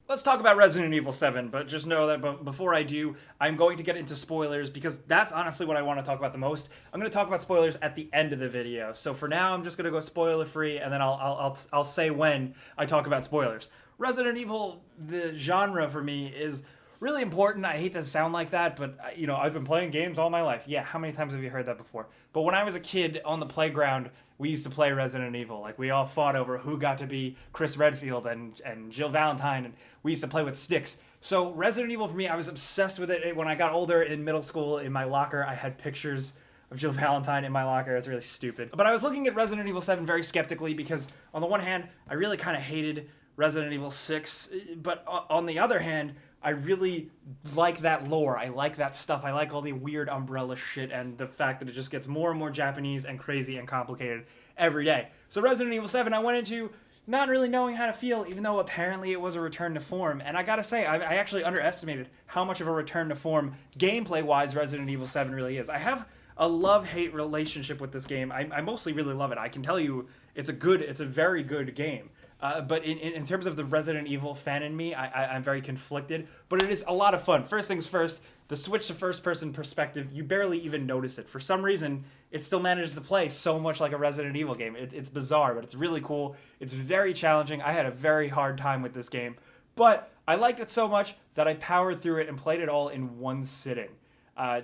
Let's talk about Resident Evil 7, but just know that before I do, I'm going to get into spoilers because that's honestly what I want to talk about the most. I'm going to talk about spoilers at the end of the video. So for now, I'm just going to go spoiler free, and then I'll say when I talk about spoilers. Resident Evil, the genre for me, is really important. I hate to sound like that, but I've been playing games all my life. Yeah, how many times have you heard that before? But when I was a kid on the playground, we used to play Resident Evil. Like, we all fought over who got to be Chris Redfield and Jill Valentine, and we used to play with sticks. So Resident Evil for me, I was obsessed with it. When I got older in middle school, in my locker, I had pictures of Jill Valentine in my locker. It's really stupid. But I was looking at Resident Evil 7 very skeptically because, on the one hand, I really kind of hated Resident Evil 6, but on the other hand, I really like that lore. I like that stuff. I like all the weird Umbrella shit and the fact that it just gets more and more Japanese and crazy and complicated every day. So Resident Evil 7, I went into not really knowing how to feel, even though apparently it was a return to form. And I gotta say, I actually underestimated how much of a return to form, gameplay-wise, Resident Evil 7 really is. I have a love-hate relationship with this game. I mostly really love it. I can tell you it's a very good game. But in terms of the Resident Evil fan in me, I'm very conflicted. But it is a lot of fun. First things first, the switch to first-person perspective, you barely even notice it. For some reason, it still manages to play so much like a Resident Evil game. It's bizarre, but it's really cool. It's very challenging. I had a very hard time with this game. But I liked it so much that I powered through it and played it all in one sitting.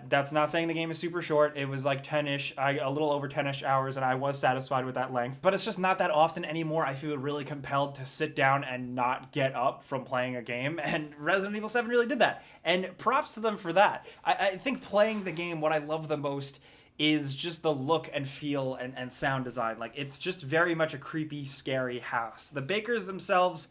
That's not saying the game is super short. It was like 10-ish, a little over 10-ish hours, and I was satisfied with that length. But it's just not that often anymore. I feel really compelled to sit down and not get up from playing a game, and Resident Evil 7 really did that. And props to them for that. I think playing the game, what I love the most is just the look and feel and sound design. Like, it's just very much a creepy, scary house. The Bakers themselves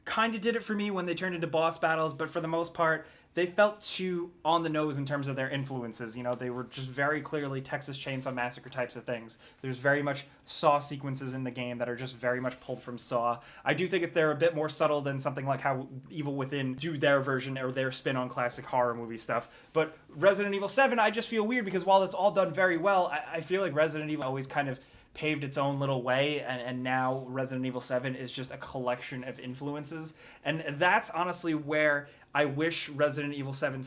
kind of did it for me when they turned into boss battles, but for the most part, they felt too on the nose in terms of their influences. They were just very clearly Texas Chainsaw Massacre types of things. There's very much Saw sequences in the game that are just very much pulled from Saw. I do think that they're a bit more subtle than something like how Evil Within do their version or their spin on classic horror movie stuff. But Resident Evil 7, I just feel weird because while it's all done very well, I feel like Resident Evil always kind of paved its own little way, and now Resident Evil 7 is just a collection of influences. And that's honestly where I wish Resident Evil 7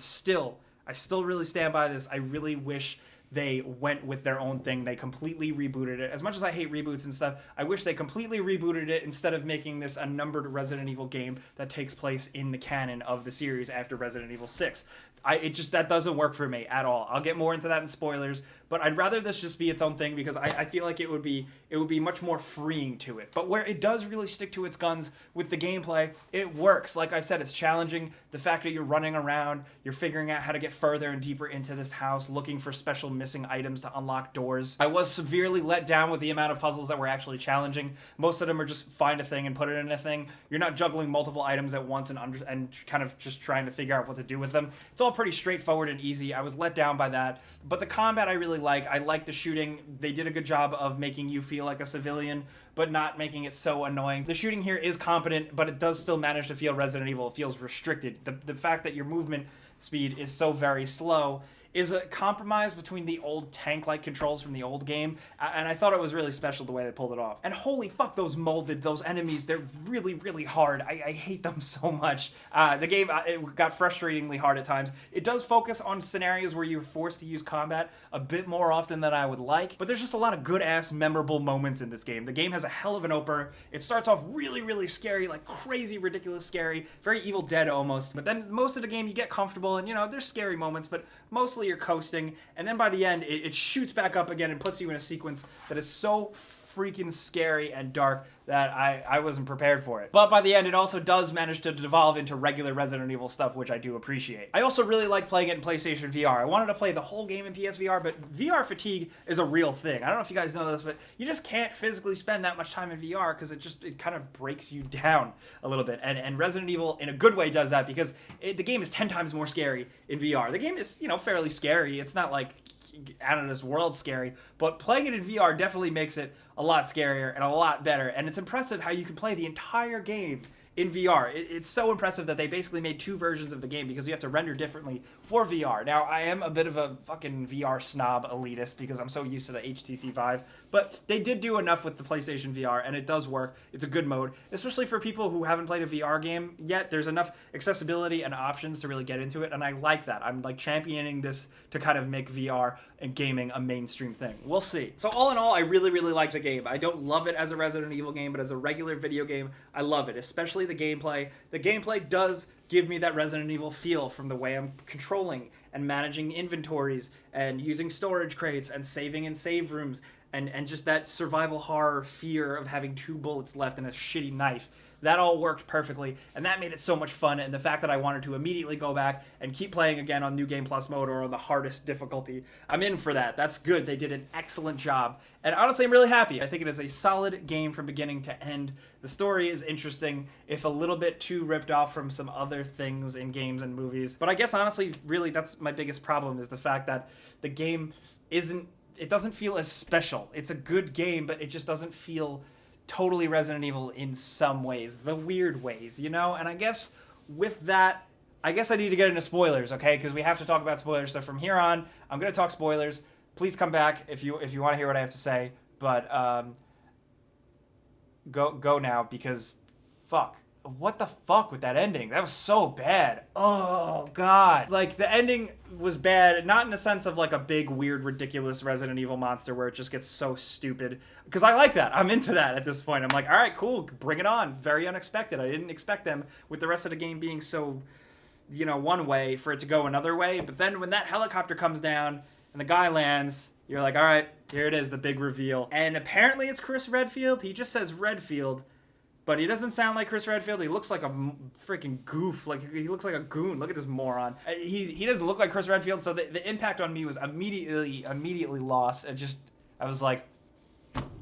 I still really stand by this. I really wish they went with their own thing. They completely rebooted it. As much as I hate reboots and stuff, I wish they completely rebooted it instead of making this a numbered Resident Evil game that takes place in the canon of the series after Resident Evil 6. That doesn't work for me at all. I'll get more into that in spoilers, but I'd rather this just be its own thing because I feel like it would be much more freeing to it. But where it does really stick to its guns with the gameplay, it works. Like I said, it's challenging. The fact that you're running around, you're figuring out how to get further and deeper into this house, looking for special missing items to unlock doors. I was severely let down with the amount of puzzles that were actually challenging. Most of them are just find a thing and put it in a thing. You're not juggling multiple items at once and kind of just trying to figure out what to do with them. It's all pretty straightforward and easy. I was let down by that. But the combat I really like. I like the shooting. They did a good job of making you feel like a civilian, but not making it so annoying. The shooting here is competent, but it does still manage to feel Resident Evil. It feels restricted. The fact that your movement speed is so very slow is a compromise between the old tank-like controls from the old game, and I thought it was really special the way they pulled it off. And holy fuck, those enemies, they're really, really hard. I hate them so much. The game, it got frustratingly hard at times. It does focus on scenarios where you're forced to use combat a bit more often than I would like, but there's just a lot of good-ass, memorable moments in this game. The game has a hell of an opener. It starts off really, really scary, like crazy, ridiculous scary, very Evil Dead almost, but then most of the game you get comfortable, and there's scary moments, but mostly you're coasting, and then by the end it shoots back up again and puts you in a sequence that is so freaking scary and dark that I wasn't prepared for it. But by the end, it also does manage to devolve into regular Resident Evil stuff, which I do appreciate. I also really like playing it in PlayStation VR. I wanted to play the whole game in PSVR, but VR fatigue is a real thing. I don't know if you guys know this, but you just can't physically spend that much time in VR because it kind of breaks you down a little bit. And Resident Evil, in a good way, does that because the game is 10 times more scary in VR. The game is, fairly scary. It's not like out of this world scary, but playing it in VR definitely makes it a lot scarier and a lot better. And it's impressive how you can play the entire game in VR. It's so impressive that they basically made 2 versions of the game because you have to render differently for VR. Now, I am a bit of a fucking VR snob elitist because I'm so used to the HTC Vive, but they did do enough with the PlayStation VR, and it does work. It's a good mode, especially for people who haven't played a VR game yet. There's enough accessibility and options to really get into it, and I like that. I'm like championing this to kind of make VR and gaming a mainstream thing. We'll see. So all in all, I really, really like the game. I don't love it as a Resident Evil game, but as a regular video game, I love it, especially the gameplay. The gameplay does give me that Resident Evil feel from the way I'm controlling and managing inventories and using storage crates and saving in save rooms and just that survival horror fear of having 2 bullets left and a shitty knife. That all worked perfectly, and that made it so much fun, and the fact that I wanted to immediately go back and keep playing again on New Game Plus mode or on the hardest difficulty, I'm in for that. That's good. They did an excellent job, and honestly, I'm really happy. I think it is a solid game from beginning to end. The story is interesting, if a little bit too ripped off from some other things in games and movies, but I guess honestly, really, that's my biggest problem, is the fact that the game it doesn't feel as special. It's a good game, but it just doesn't feel totally Resident Evil in some ways, the weird ways, you know? And I guess with that, I need to get into spoilers, okay? Because we have to talk about spoilers. So from here on, I'm going to talk spoilers. Please come back if you want to hear what I have to say. But go now, because fuck. What the fuck with that ending? That was so bad. Oh, God. Like, the ending was bad, not in the sense of, like, a big, weird, ridiculous Resident Evil monster where it just gets so stupid. Because I like that. I'm into that at this point. I'm like, all right, cool, bring it on. Very unexpected. I didn't expect them, with the rest of the game being so, you know, one way, for it to go another way. But then when that helicopter comes down and the guy lands, you're like, all right, here it is, the big reveal. And apparently it's Chris Redfield. He just says Redfield. But he doesn't sound like Chris Redfield. He looks like a freaking goof. Like, he looks like a goon. Look at this moron. He doesn't look like Chris Redfield, so the impact on me was immediately lost. I was like,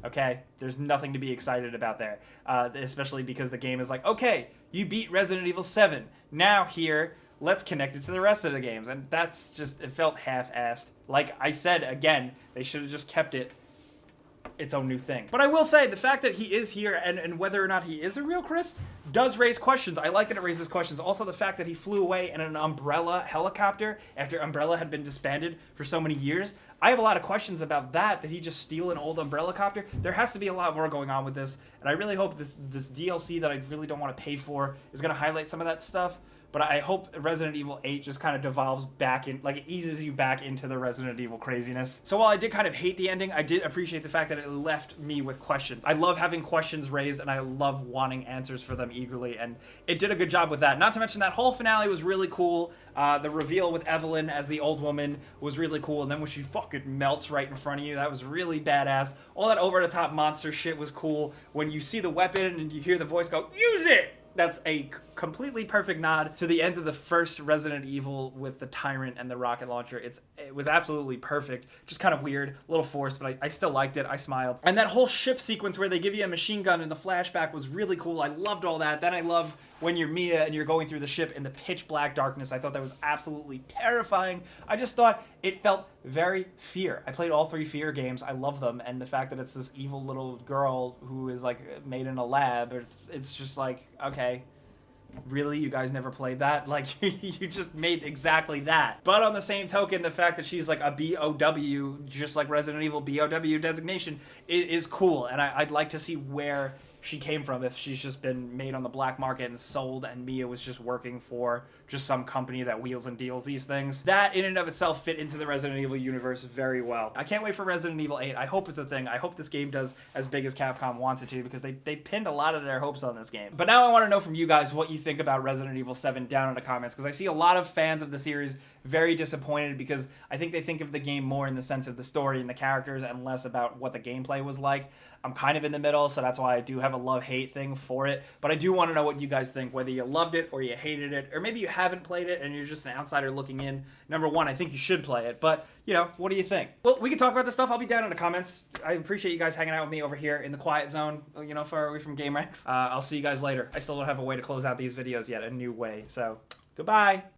okay, there's nothing to be excited about there. Especially because the game is like, okay, you beat Resident Evil 7. Now here, let's connect it to the rest of the games. And that's just, it felt half-assed. Like I said, again, they should have just kept it its own new thing. But I will say, the fact that he is here and whether or not he is a real Chris does raise questions. I like that it raises questions. Also, the fact that he flew away in an Umbrella helicopter after Umbrella had been disbanded for so many years. I have a lot of questions about that. Did he just steal an old Umbrella copter? There has to be a lot more going on with this, and I really hope this DLC that I really don't want to pay for is going to highlight some of that stuff. But I hope Resident Evil 8 just kind of devolves back in, like it eases you back into the Resident Evil craziness. So while I did kind of hate the ending, I did appreciate the fact that it left me with questions. I love having questions raised, and I love wanting answers for them eagerly, and it did a good job with that. Not to mention that whole finale was really cool. The reveal with Evelyn as the old woman was really cool, and then when she fucking melts right in front of you, that was really badass. All that over-the-top monster shit was cool. When you see the weapon and you hear the voice go, "Use it!" That's a completely perfect nod to the end of the first Resident Evil with the Tyrant and the rocket launcher. It was absolutely perfect. Just kind of weird, a little forced, but I still liked it. I smiled. And that whole ship sequence where they give you a machine gun in the flashback was really cool. I loved all that. Then I love when you're Mia and you're going through the ship in the pitch black darkness. I thought that was absolutely terrifying. I just thought it felt very Fear. I played all 3 Fear games. I love them. And the fact that it's this evil little girl who is like made in a lab, it's just like, okay, really? You guys never played that? Like, you just made exactly that. But on the same token, the fact that she's like a BOW, just like Resident Evil BOW designation, is cool. And I'd like to see where she came from, if she's just been made on the black market and sold and Mia was just working for just some company that wheels and deals these things. That in and of itself fit into the Resident Evil universe very well. I can't wait for Resident Evil 8. I hope it's a thing. I hope this game does as big as Capcom wants it to, because they pinned a lot of their hopes on this game. But now I want to know from you guys what you think about Resident Evil 7 down in the comments, because I see a lot of fans of the series very disappointed because I think they think of the game more in the sense of the story and the characters and less about what the gameplay was like. I'm kind of in the middle, so that's why I do have a love-hate thing for it. But I do want to know what you guys think, whether you loved it or you hated it, or maybe you haven't played it and you're just an outsider looking in. Number one, I think you should play it, but, you know, what do you think? Well, we can talk about this stuff. I'll be down in the comments. I appreciate you guys hanging out with me over here in the quiet zone, you know, far away from GameRex. I'll see you guys later. I still don't have a way to close out these videos yet, a new way, so goodbye.